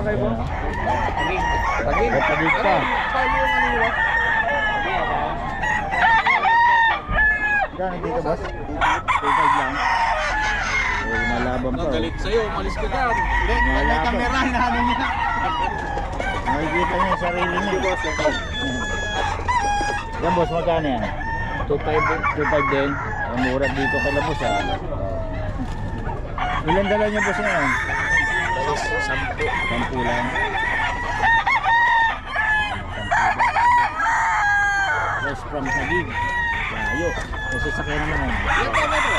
dito kay boss. Tagig. Tagig. Tagig ka. Paano yung ano? Gano'n dito boss? 2.5 lang. Oh, malabang pa. Galit sa'yo, umalis ka dyan. May kamera, inaano niya. Nakikita niya yung sarili niya. Yan boss, magkano yan? 2.5 din. Ang mura dito kay Labos ha. Ilan dala niyo boss ngayon? 10 lang. Boss from Tagig. Layo. Kasi sakay naman yan. Yan tama ito.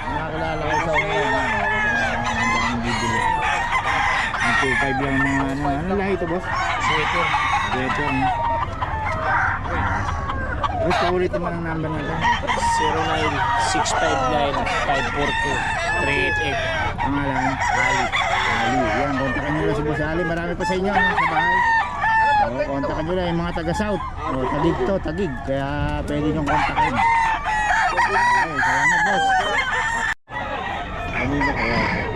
Nakakilala kayo sa ngayon. Ang bibili. Ang 2.5 lang mga ano. Ano lahi ito boss? Sweater. Sweater. Gusto ulit naman ang number natin. 09-659-542-388. Ang alam. Ali. Ali. Yan. Kontakan nyo lang si Boss Ali. Marami pa sa inyo. Ano, sa bahay. O, kontakan nyo lang yung mga taga-south. O, Tagig to. Tagig. Kaya pwede nyo kontakin. Okay. Salamat boss. Kanina kaya.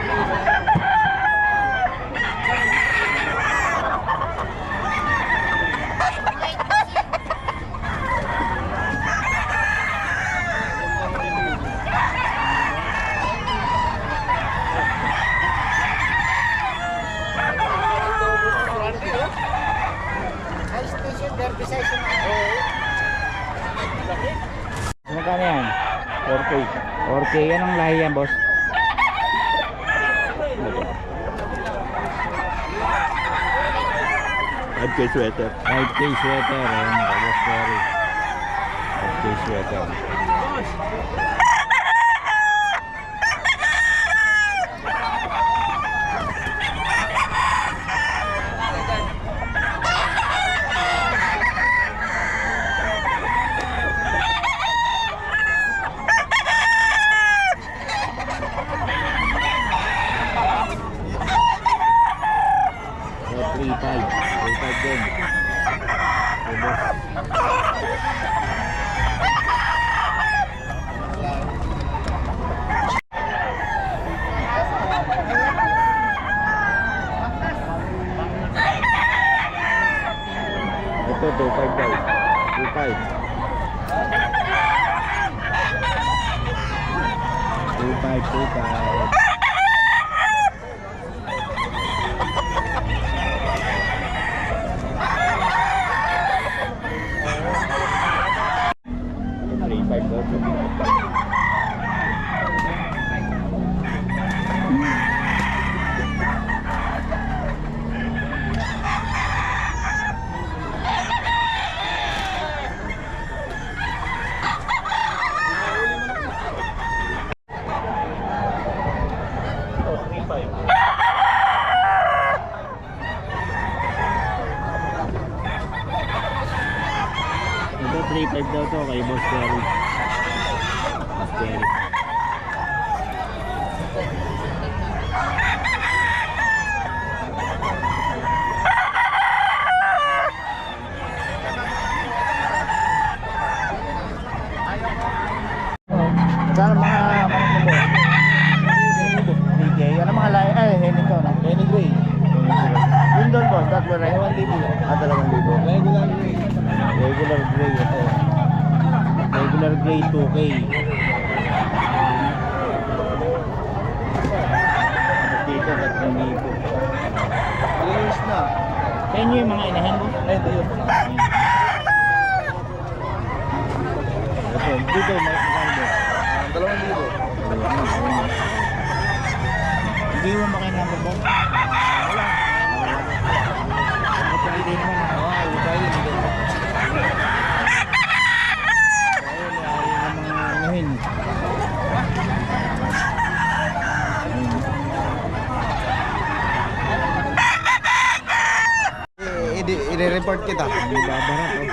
Magkano yan? 4K. 4K. Yan ang lahi yan, boss. FK sweater. 5K sweater. Ayan, boss, sorry. 5K sweater. So, 3.5 din. Okay, boss. Ito, 2.5 daw. 2.5. 2.5. Ito 3.5 daw to kay Boss Terry. Boss Terry. Saan mga DJ? Ano mga lahi? Ay, Henning to, no? Henning Gray. Yun doon boss, that were right? 2,000. 2,000. Regular Gray. Regular gray ito. Regular gray 2K. Tapos dito 3,000. Years na. Kaya nyo yung mga inahin mo? Ay, ito yun. Ito, dito may magkano. 2,000. Hindi mo makain number boss? Wala. Ito pwede naman. Ah, pwede din. Ayun, yung mga inahin. I-report kita. Hindi babarat oh.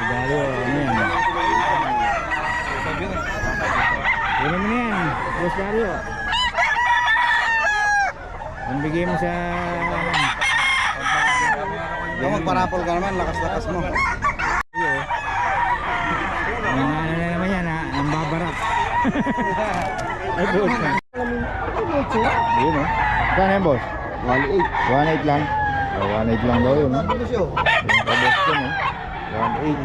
Igalo, ano yan? Ano mo na yan? Boss Dario. Ang bigay mo sa... Ikaw magparapol ka naman, lakas-lakas mo. Ang ano na naman yan ha? Ang babarat. Ay, puta. Yun, oh. Saan yan, boss? 1.8 lang. Oh, 1.8 lang daw yun, no? Yung kabos ko, no? 1.8.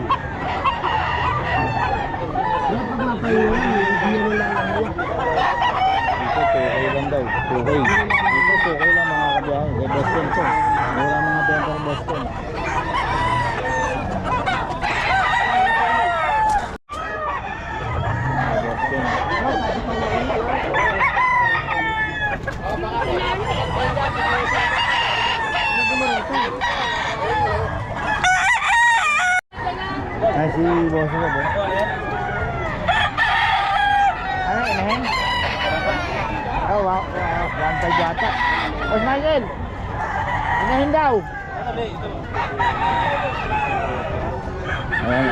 Dito, 2K lang daw. 2K. Dito, 2K lang mga kabiyahe. Kay Boston to. Mura mga benta ng Boston. Ay, si boss ko ba? Ano, inahin? Oh, wow. 1.5 yata. Boss Michael! Inahin daw! Ayan.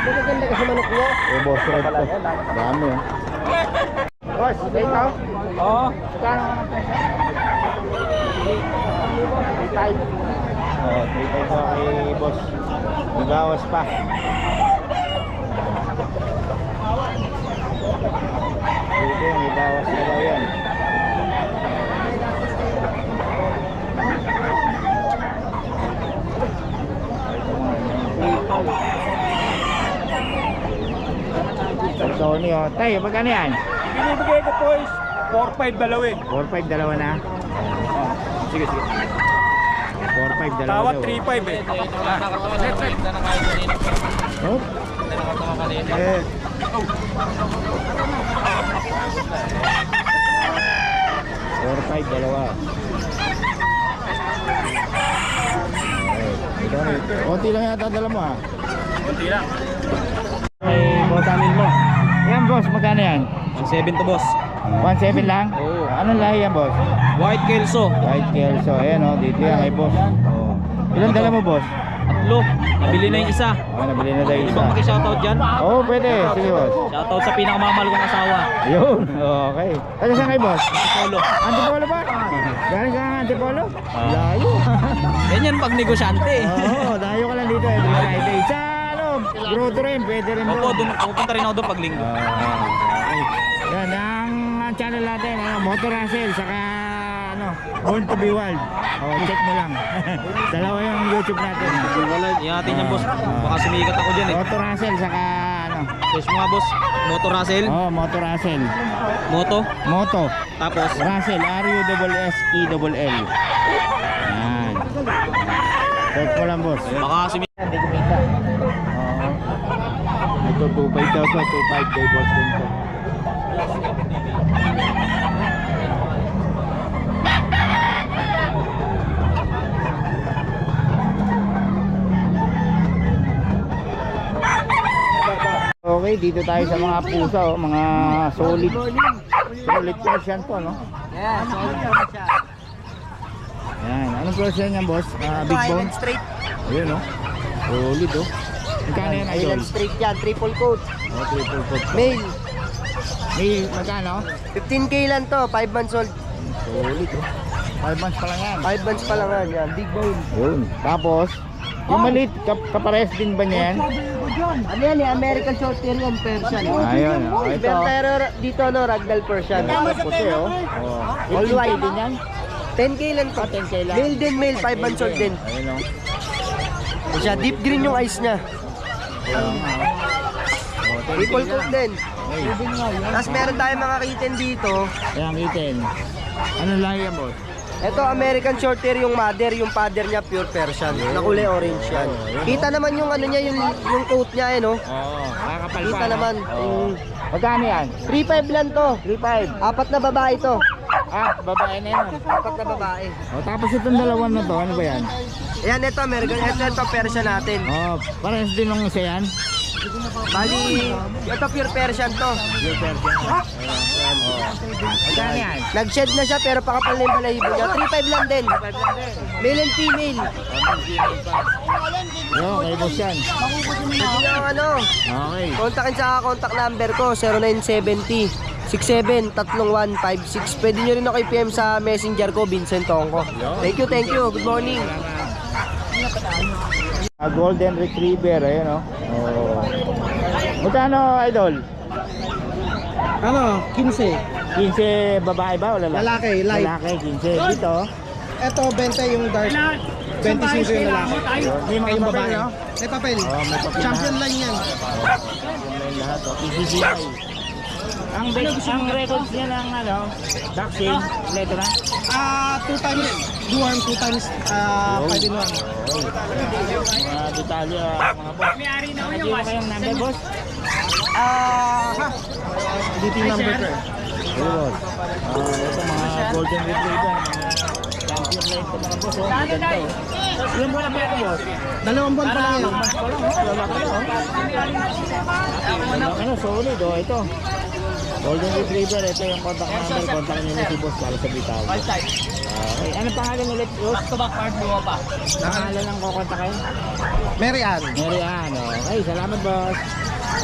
Magaganda kasi manok mo. Eh, boss red to. Dami, oh. Boss, dito? Oo. Kano ka ng pesa? 3.5. Oh, 3.5 pa kay boss. Magawas pa. Dito, may bawas na daw yan. Sony, oh. Tayo, magkano yan? Binibigay ko po is 4-5 dalawin. 4.5 dalawa na. Sige, sige. 4.5 dalawa Tawad daw. 3-5 eh. Oh? Eh. Four, five, dalawa. Ito, konti lang yata dala mo, ha? Kunti lang. May botanin mo. Yan, boss, magkano yan? 7 to boss. 1.7 lang? Oo. Anong lahi yan, boss? White Kelso. White Kelso. Ayan, oh, dito yan kay boss. Oh. Ilan dala mo, boss? Tatlo. Nabili na yung isa. Oh, nabili na tayo isa. Ibang paki-shoutout dyan. Oo, pwede. Sige, boss. Shoutout sa pinakamamahal kong asawa. Yun. Okay. Taga saan kay boss? Solo. Antipolo ba? Galing ka nga Antipolo? Layo. Ganyan pag negosyante. Oo, layo ka lang dito every Friday. Sa ano, grotto rin, pwede rin Opo, doon. pupunta rin ako doon pag linggo. Okay. Yan, ang channel natin, ano, Motor Russell, saka ano, Born to be Wild. Oh, check mo lang. Dalawa yung YouTube natin. Wala, yatin yan boss. Baka sumikat ako dyan eh. Motor Russell, saka ano. Search mo nga boss. Moto Russell. Oh, Motor Russell. Moto. Moto. Tapos. Russell, R-U-S-S-E-L-L. Yan. Search mo lang, boss. Baka sumikat. Hindi kumita. Ito 2.5 daw to, 2.5 kay boss din to. Okay, dito tayo sa mga pusa, oh, mga solid. Solid Persian to, no? Yeah, solid na siya. Ayan, anong Persian yan, boss? Big bone? Straight. Ayun, no? Solid, oh. Magkano yan, idol? Island straight yan, triple coat. Oh, triple foot. Male, May magkano? 15k lang to, 5 months old. Solid, oh. 5 months pa lang yan. 5 months pa lang yan, big bone. Yun. Tapos, yung maliit, kapares din ba niya yan? Ano yan eh, American Short Hair yan, Persian. Ayun, oh. Ito. Pero dito no, Ragdoll Persian. Puti, oh. Oh. All white. din yan? 10k lang to. 10K lang. Male din, male, 5 months old din. Ayun, oh. Siya, deep green yung eyes niya. Triple coat din. Tapos meron tayong mga kitten dito. Ayan, kitten. Anong lahi yan, boss? Ito, American Short Hair yung mother, yung father niya pure Persian. Na kulay orange yan. Kita naman yung ano niya, yung coat niya eh, no? Oo, kakapal pa. Kita no? naman. Oo. Magkano yan? 3.5 lang to. 3.5. 4 na babae to. Ah, babae na yan. 4 na babae. Oh, tapos itong dalawan na to, ano ba yan? Ayan, ito, American. Ito, Persian natin. Oh, parehas din ng isa yan. Bali, ito pure Persian to. Yung Persian. Ayan. Oh. Magkano yan? Nag-shed na siya pero pakapal na yung balahibo niya. 3.5 lang din. Male and female. Yo, kay boss yan. Hindi lang ano. Okay. Kontakin sa contact number ko 0970 673156. Pwede nyo rin ako i-PM sa messenger ko, Vincent Tongko. Thank you, thank you. Good morning. A golden retriever, ayun, oh. Oh. Magkano, idol? Ano, 15. 15 babae ba o lalaki? Lalaki, live. Lalaki, 15. Dito, Ito, 20 yung dark. 25 yung lalaki. may mga Yung papel, babae. no? May papel. Oh, may papel Champion lahat. line yan. May lahat, oh. PCCI. Ang records niya lang, ano, vaccine, kompleto na. 2 times duarm, 2 times 5 in 1. Mga detalye, mga boss. May kayong number, boss? Ha? DT number ko. Hello, boss. Ito mga golden retriever, mga champion line ito, mga boss. Oh, maganda, oh. Ilan buwan na ba ito, boss? 2 buwan pa lang yun. Lalaki na, oh. Lalaki na, solid, oh. Ito. Golden retriever, ito yung contact number. Contact nyo na si boss para sa bitaw. Okay, ano pangalan ulit, boss? Pangalan ng kukontakin? Mary Ann. Mary Ann, okay. Salamat, boss.